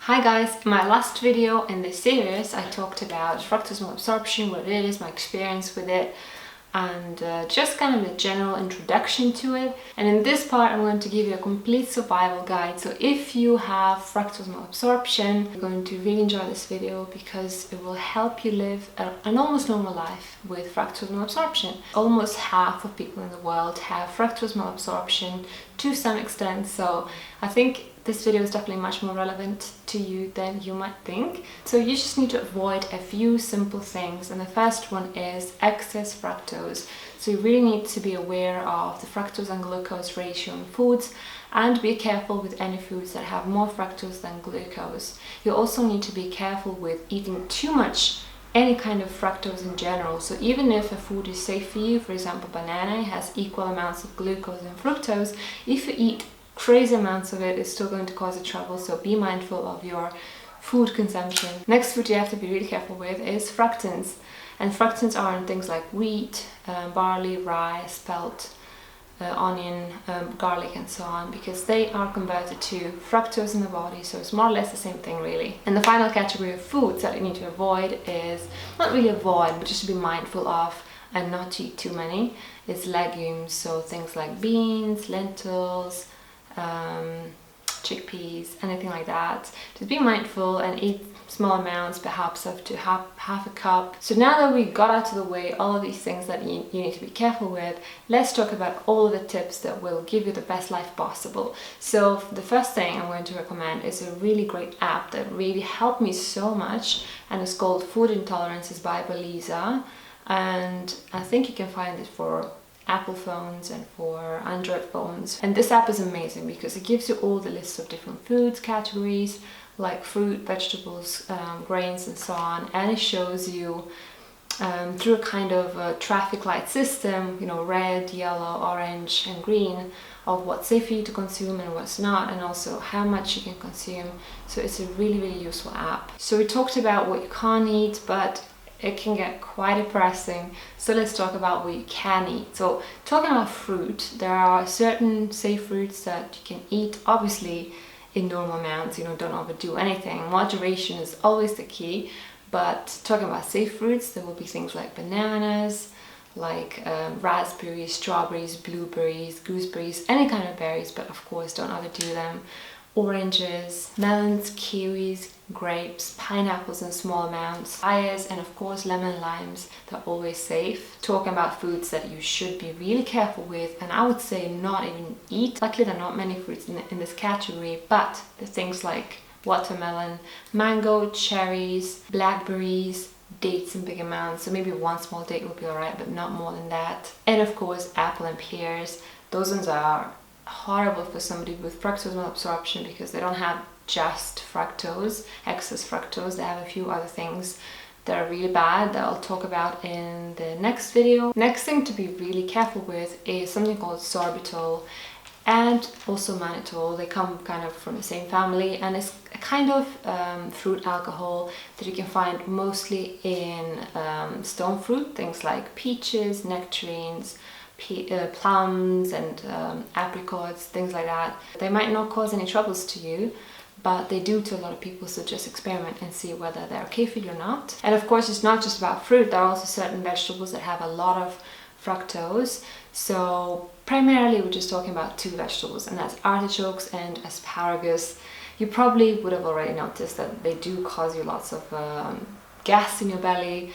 Hi guys, in my last video in this series I talked about fructose malabsorption, what it is, my experience with it, and just kind of a general introduction to it. And in this part I'm going to give you a complete survival guide. So if you have fructose malabsorption, you're going to really enjoy this video because it will help you live an almost normal life with fructose malabsorption. Almost half of people in the world have fructose malabsorption to some extent, so I think this video is definitely much more relevant to you than you might think. So you just need to avoid a few simple things, and the first one is excess fructose. So you really need to be aware of the fructose and glucose ratio in foods and be careful with any foods that have more fructose than glucose. You also need to be careful with eating too much any kind of fructose in general. So even if a food is safe for you, for example banana has equal amounts of glucose and fructose, if you eat crazy amounts of it, it's still going to cause you trouble, so be mindful of your food consumption. Next food you have to be really careful with is fructans, and fructans are in things like wheat, barley, rye, spelt, onion, garlic and so on, because they are converted to fructose in the body, so it's more or less the same thing really. And the final category of foods that you need to avoid is, not really avoid, but just to be mindful of and not to eat too many, is legumes, so things like beans, lentils, chickpeas, anything like that. Just be mindful and eat small amounts, perhaps up to half a cup. So now that we got out of the way all of these things that you need to be careful with, let's talk about all of the tips that will give you the best life possible. So the first thing I'm going to recommend is a really great app that really helped me so much, and it's called Food Intolerances by Belisa, and I think you can find it for Apple phones and for Android phones. And this app is amazing because it gives you all the lists of different foods categories like fruit, vegetables, grains and so on, and it shows you through a kind of a traffic light system, you know, red, yellow, orange and green, of what's safe for you to consume and what's not, and also how much you can consume. So it's a really useful app. So we talked about what you can't eat, but it can get quite depressing, so let's talk about what you can eat. So talking about fruit, there are certain safe fruits that you can eat, obviously in normal amounts, you know, don't overdo anything. Moderation is always the key, but talking about safe fruits, there will be things like bananas, like raspberries, strawberries, blueberries, gooseberries, any kind of berries, but of course don't overdo them. Oranges, melons, kiwis, grapes, pineapples in small amounts, papayas, and of course lemon limes. They're always safe. Talking about foods that you should be really careful with, and I would say not even eat. Luckily there are not many fruits in this category, but the things like watermelon, mango, cherries, blackberries, dates in big amounts, so maybe one small date will be alright, but not more than that. And of course apple and pears. Those ones are horrible for somebody with fructose malabsorption because they don't have just fructose, excess fructose. They have a few other things that are really bad that I'll talk about in the next video. Next thing to be really careful with is something called sorbitol and also mannitol. They come kind of from the same family, and it's a kind of fruit alcohol that you can find mostly in stone fruit, things like peaches, nectarines, plums and apricots, things like that. They might not cause any troubles to you, but they do to a lot of people, so just experiment and see whether they're okay for you or not. And of course it's not just about fruit, there are also certain vegetables that have a lot of fructose. So primarily we're just talking about two vegetables, and that's artichokes and asparagus. You probably would have already noticed that they do cause you lots of gas in your belly,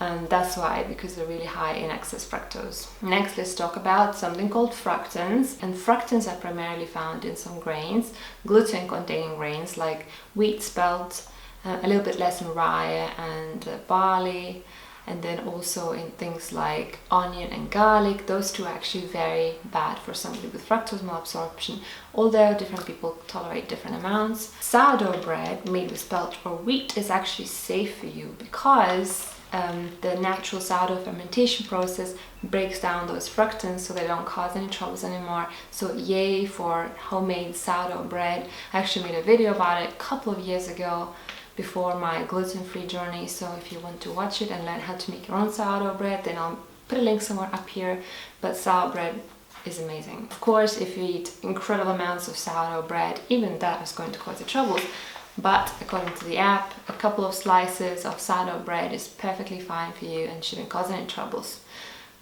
and that's why, because they're really high in excess fructose. Next, let's talk about something called fructans, and fructans are primarily found in some grains, gluten containing grains like wheat, spelt, a little bit less in rye and barley, and then also in things like onion and garlic. Those two are actually very bad for somebody with fructose malabsorption, although different people tolerate different amounts. Sourdough bread made with spelt or wheat is actually safe for you because the natural sourdough fermentation process breaks down those fructans so they don't cause any troubles anymore. So yay for homemade sourdough bread. I actually made a video about it a couple of years ago before my gluten-free journey, so if you want to watch it and learn how to make your own sourdough bread, then I'll put a link somewhere up here. But sourdough bread is amazing. Of course, if you eat incredible amounts of sourdough bread, even that is going to cause you troubles. But according to the app, a couple of slices of sourdough bread is perfectly fine for you and shouldn't cause any troubles.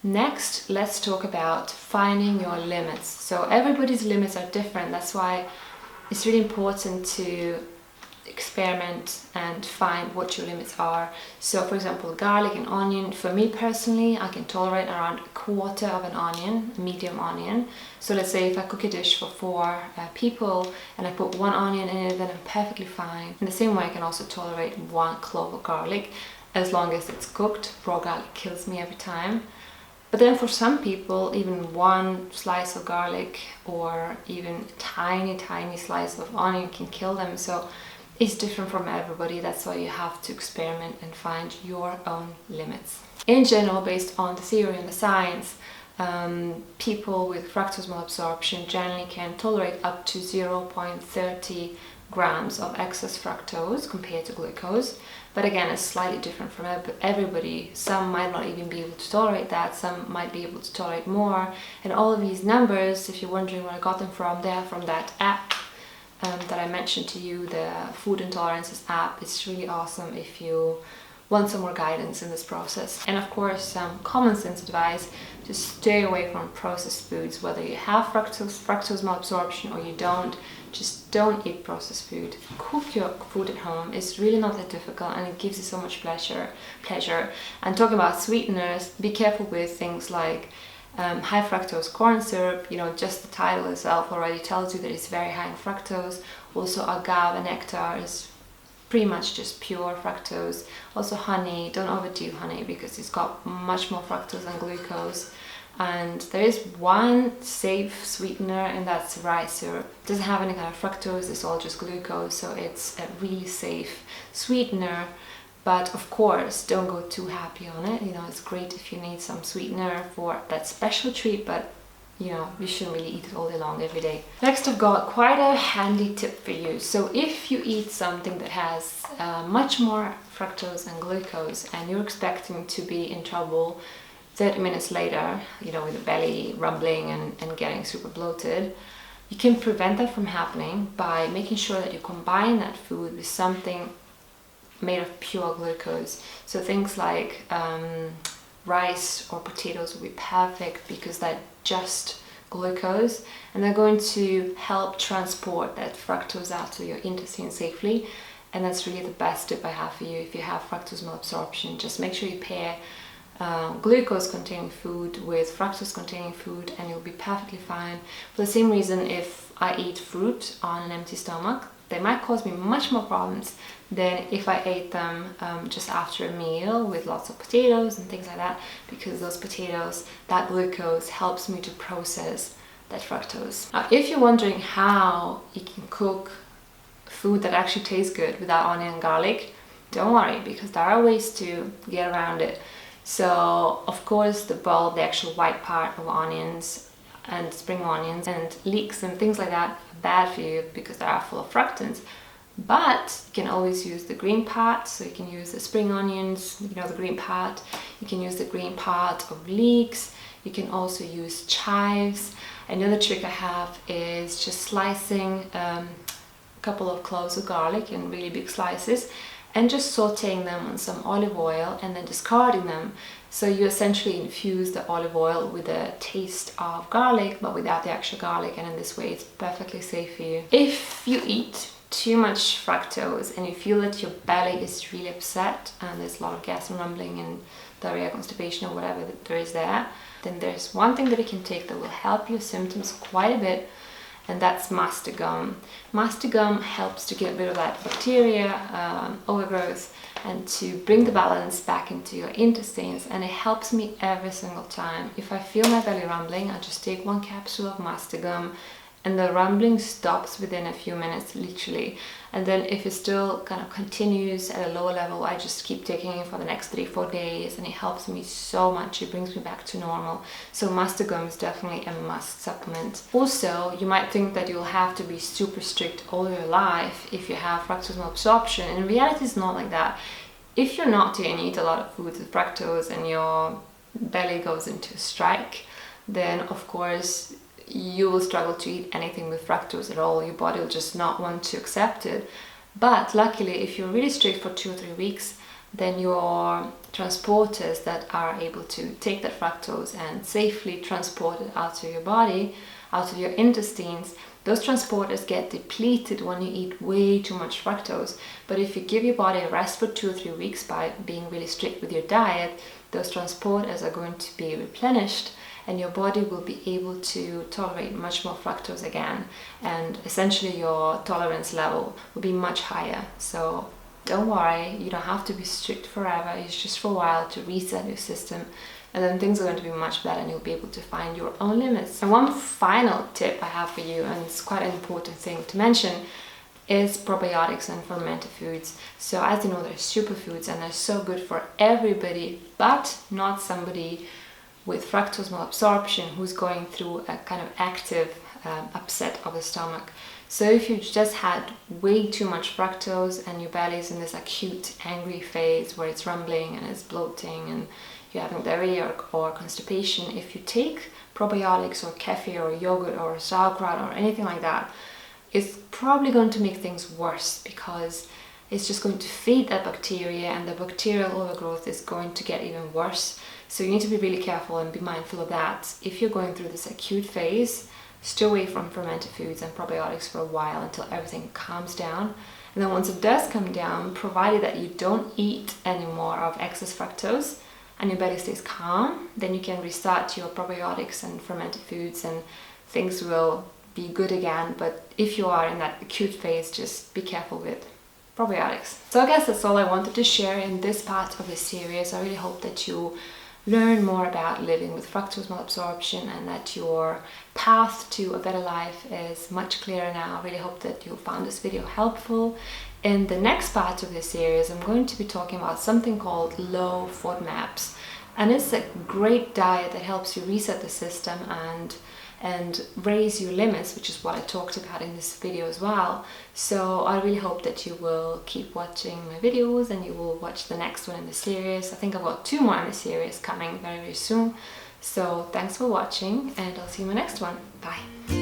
Next, let's talk about finding your limits. So everybody's limits are different. That's why it's really important to experiment and find what your limits are. So for example, garlic and onion, for me personally, I can tolerate around a quarter of an onion, a medium onion. So let's say if I cook a dish for 4 people and I put 1 onion in it, then I'm perfectly fine. In the same way, I can also tolerate 1 clove of garlic as long as it's cooked. Raw garlic kills me every time. But then for some people, even 1 slice of garlic or even a tiny slice of onion can kill them. So it's different from everybody. That's why you have to experiment and find your own limits. In general, based on the theory and the science, people with fructose malabsorption generally can tolerate up to 0.30 grams of excess fructose compared to glucose. But again, it's slightly different from everybody. Some might not even be able to tolerate that, some might be able to tolerate more. And all of these numbers, if you're wondering where I got them from, they're from that app that I mentioned to you, the Food Intolerances app. It's really awesome if you want some more guidance in this process. And of course, some common sense advice: just stay away from processed foods. Whether you have fructose malabsorption or you don't, just don't eat processed food. Cook your food at home. It's really not that difficult and it gives you so much pleasure. And talking about sweeteners, be careful with things like high fructose corn syrup. You know, just the title itself already tells you that it's very high in fructose. Also, agave nectar is pretty much just pure fructose. Also honey, don't overdo honey because it's got much more fructose than glucose. And there is one safe sweetener, and that's rice syrup. It doesn't have any kind of fructose, it's all just glucose, so it's a really safe sweetener. But of course, don't go too happy on it. You know, it's great if you need some sweetener for that special treat, but you know, you shouldn't really eat it all day long every day. Next, I've got quite a handy tip for you. So if you eat something that has much more fructose and glucose and you're expecting to be in trouble 30 minutes later, you know, with the belly rumbling and getting super bloated, you can prevent that from happening by making sure that you combine that food with something made of pure glucose. So things like rice or potatoes will be perfect because they're just glucose and they're going to help transport that fructose out to your intestine safely. And that's really the best tip I have for you if you have fructose malabsorption. Just make sure you pair glucose containing food with fructose containing food and you'll be perfectly fine. For the same reason, if I eat fruit on an empty stomach, they might cause me much more problems than if I ate them just after a meal with lots of potatoes and things like that, because those potatoes, that glucose helps me to process that fructose. Now, if you're wondering how you can cook food that actually tastes good without onion and garlic, don't worry, because there are ways to get around it. So of course the bulb, the actual white part of onions and spring onions and leeks and things like that are bad for you because they are full of fructans. But you can always use the green part, so you can use the spring onions, you know, the green part. You can use the green part of leeks. You can also use chives. Another trick I have is just slicing a couple of cloves of garlic in really big slices and just sauteing them on some olive oil and then discarding them. So you essentially infuse the olive oil with a taste of garlic but without the actual garlic, and in this way it's perfectly safe for you. If you eat too much fructose and you feel that your belly is really upset and there's a lot of gas and rumbling and diarrhea, constipation or whatever that there is there, then there's one thing that you can take that will help your symptoms quite a bit, and that's master gum. Master gum helps to get rid of that bacteria, overgrowth, and to bring the balance back into your intestines, and it helps me every single time. If I feel my belly rumbling, I just take 1 capsule of master gum and the rumbling stops within a few minutes, literally. And then if it still kind of continues at a lower level, I just keep taking it for the next 3-4 days, and it helps me so much. It brings me back to normal. So master gum is definitely a must supplement. Also, you might think that you'll have to be super strict all your life if you have fructose malabsorption. In reality, it's not like that. If you're naughty and you eat a lot of foods with fructose and your belly goes into a strike, then of course you will struggle to eat anything with fructose at all. Your body will just not want to accept it. But luckily, if you're really strict for 2 or 3 weeks, then your transporters that are able to take that fructose and safely transport it out to your body, out of your intestines, those transporters get depleted when you eat way too much fructose. But if you give your body a rest for 2 or 3 weeks by being really strict with your diet, those transporters are going to be replenished and your body will be able to tolerate much more fructose again, and essentially your tolerance level will be much higher. So don't worry, you don't have to be strict forever. It's just for a while to reset your system, and then things are going to be much better and you'll be able to find your own limits. And one final tip I have for you, and it's quite an important thing to mention, is probiotics and fermented foods. So as you know, they're superfoods and they're so good for everybody, but not somebody with fructose malabsorption who's going through a kind of active upset of the stomach. So if you've just had way too much fructose and your belly's in this acute angry phase where it's rumbling and it's bloating and you're having diarrhea or constipation, if you take probiotics or kefir or yogurt or sauerkraut or anything like that, it's probably going to make things worse, because it's just going to feed that bacteria and the bacterial overgrowth is going to get even worse. So you need to be really careful and be mindful of that. If you're going through this acute phase, stay away from fermented foods and probiotics for a while until everything calms down. And then once it does come down, provided that you don't eat any more of excess fructose and your belly stays calm, then you can restart your probiotics and fermented foods and things will be good again. But if you are in that acute phase, just be careful with probiotics. So I guess that's all I wanted to share in this part of the series. I really hope that you learn more about living with fructose malabsorption and that your path to a better life is much clearer now. I really hope that you found this video helpful. In the next part of this series, I'm going to be talking about something called low FODMAPs, and it's a great diet that helps you reset the system and raise your limits, which is what I talked about in this video as well. So I really hope that you will keep watching my videos and you will watch the next one in the series. I think I've got 2 more in the series coming very, very soon. So thanks for watching and I'll see you in my next one. Bye.